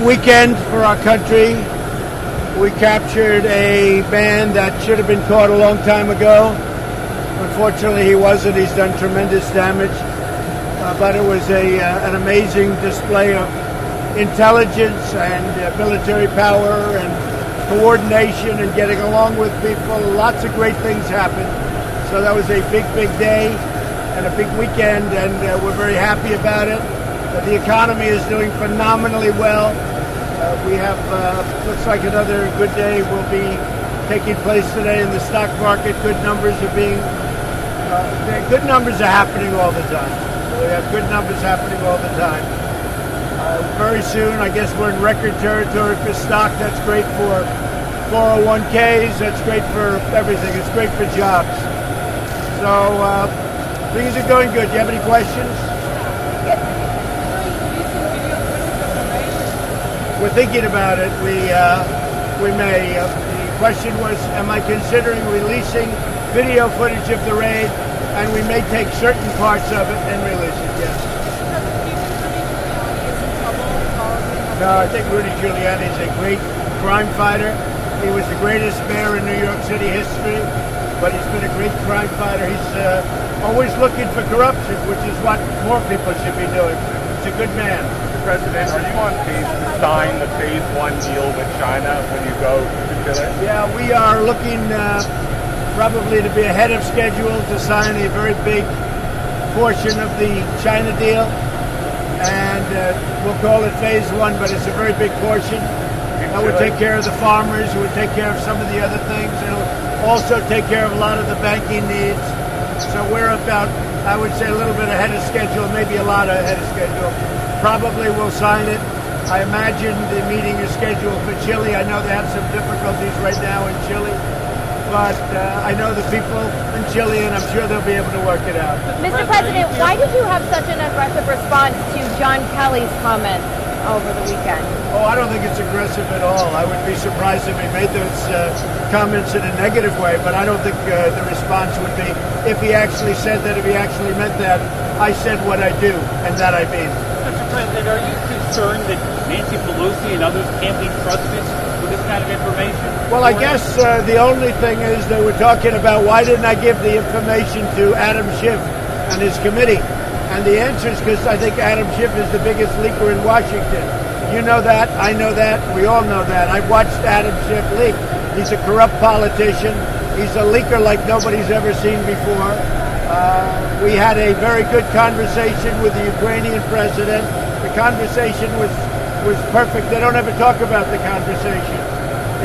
weekend for our country. We captured a man that should have been caught a long time ago. Unfortunately, he wasn't. He's done tremendous damage. But it was an amazing display of intelligence and military power and coordination and getting along with people. Lots of great things happened. So that was a big, big day and a big weekend, and we're very happy about it. The economy is doing phenomenally well. We have, looks like another good day will be taking place today in the stock market. Good numbers are happening all the time. We have good numbers happening all the time. Very soon, I guess we're in record territory for stock. That's great for 401ks. That's great for everything. It's great for jobs. So things are going good. Do you have any questions? We're thinking about it. We may. The question was, am I considering releasing video footage of the raid? And we may take certain parts of it and release it, yes. No, I think Rudy Giuliani is a great crime fighter. He was the greatest mayor in New York City history, but he's been a great crime fighter. He's always looking for corruption, which is what more people should be doing. He's a good man. President, are you on pace to sign the Phase 1 deal with China when you go to Chile? Yeah, we are looking probably to be ahead of schedule to sign a very big portion of the China deal. And we'll call it Phase 1, but it's a very big portion. That would take care of the farmers. It would take care of some of the other things. It'll also take care of a lot of the banking needs. So we're about, I would say, a little bit ahead of schedule, maybe a lot ahead of schedule. Probably we'll sign it. I imagine the meeting is scheduled for Chile. I know they have some difficulties right now in Chile. But I know the people in Chile, and I'm sure they'll be able to work it out. Mr. President, why did you have such an aggressive response to John Kelly's comments over the weekend? Oh, I don't think it's aggressive at all. I would be surprised if he made those comments in a negative way, but I don't think the response would be if he actually said that, if he actually meant that. I said what I do, and that I mean. Mr. President, are you concerned that Nancy Pelosi and others can't be trusted with this kind of information? Well, I guess the only thing is they were talking about why didn't I give the information to Adam Schiff and his committee? And the answer is because I think Adam Schiff is the biggest leaker in Washington. You know that. I know that. We all know that. I've watched Adam Schiff leak. He's a corrupt politician. He's a leaker like nobody's ever seen before. We had a very good conversation with the Ukrainian president. The conversation was perfect. They don't ever talk about the conversation.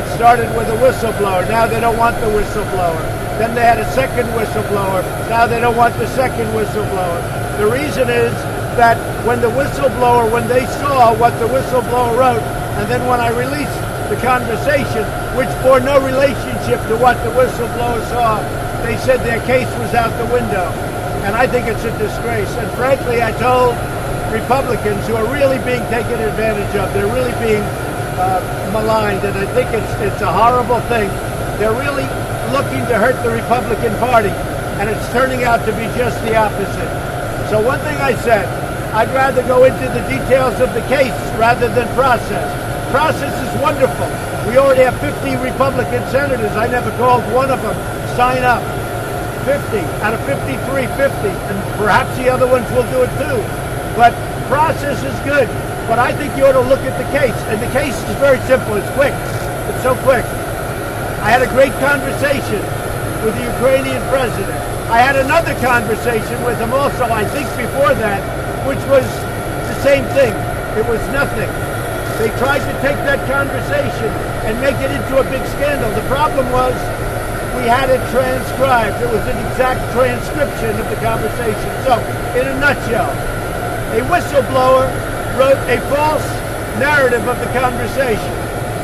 It started with a whistleblower. Now they don't want the whistleblower. Then they had a second whistleblower. Now they don't want the second whistleblower. The reason is that when they saw what the whistleblower wrote, and then when I released the conversation, which bore no relationship to what the whistleblower saw, they said their case was out the window. And I think it's a disgrace. And frankly, I told Republicans who are really being taken advantage of, they're really being maligned, and I think it's a horrible thing. They're really looking to hurt the Republican Party, and it's turning out to be just the opposite. So one thing I said, I'd rather go into the details of the case rather than process. Process is wonderful. We already have 50 Republican senators. I never called one of them sign up. 50 out of 53, 50, and perhaps the other ones will do it too. But process is good. But I think you ought to look at the case. And the case is very simple. It's quick. It's so quick. I had a great conversation with the Ukrainian president. I had another conversation with him also, I think before that, which was the same thing. It was nothing. They tried to take that conversation and make it into a big scandal. The problem was we had it transcribed. It was an exact transcription of the conversation. So, in a nutshell, a whistleblower wrote a false narrative of the conversation.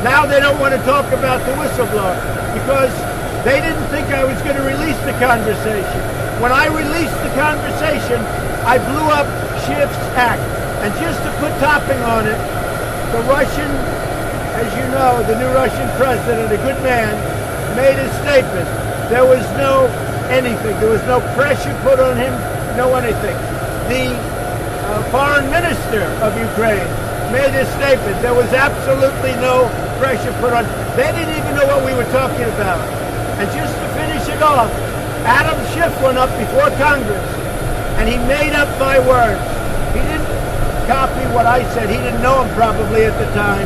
Now they don't want to talk about the whistleblower because they didn't think I was going to release the conversation. When I released the conversation, I blew up Schiff's act. And just to put topping on it, the Russian, as you know, the new Russian president, a good man, made a statement. There was no anything. There was no pressure put on him, no anything. The foreign minister of Ukraine made a statement. There was absolutely no pressure put on. They didn't even know what we were talking about. And just to finish it off, Adam Schiff went up before Congress, and he made up my words. He didn't copy what I said. He didn't know him probably at the time.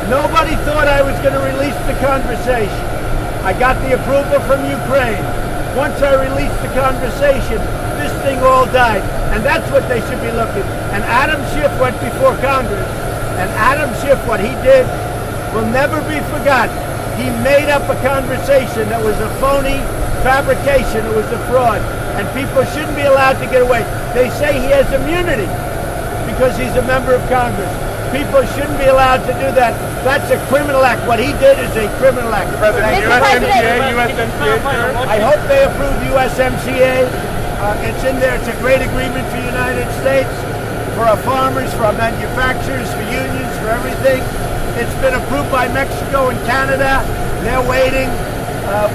Nobody thought I was going to release the conversation. I got the approval from Ukraine. Once I released the conversation, this thing all died. And that's what they should be looking. And Adam Schiff went before Congress. And Adam Schiff, what he did will never be forgotten. He made up a conversation that was a phony fabrication. It was a fraud. And people shouldn't be allowed to get away. They say he has immunity because he's a member of Congress. People shouldn't be allowed to do that. That's a criminal act. What he did is a criminal act. President, Mr. USMCA. I hope they approve USMCA. It's in there. It's a great agreement for the United States, for our farmers, for our manufacturers, for unions, for everything. It's been approved by Mexico and Canada. They're waiting.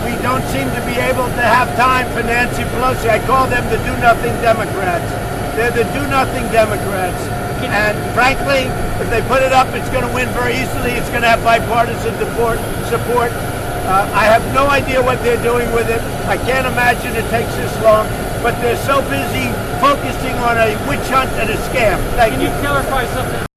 We don't seem to be able to have time for Nancy Pelosi. I call them the do-nothing Democrats. They're the do-nothing Democrats. And frankly, if they put it up, it's going to win very easily. It's going to have bipartisan support. I have no idea what they're doing with it. I can't imagine it takes this long. But they're so busy focusing on a witch hunt and a scam. Thank you. Can you clarify something?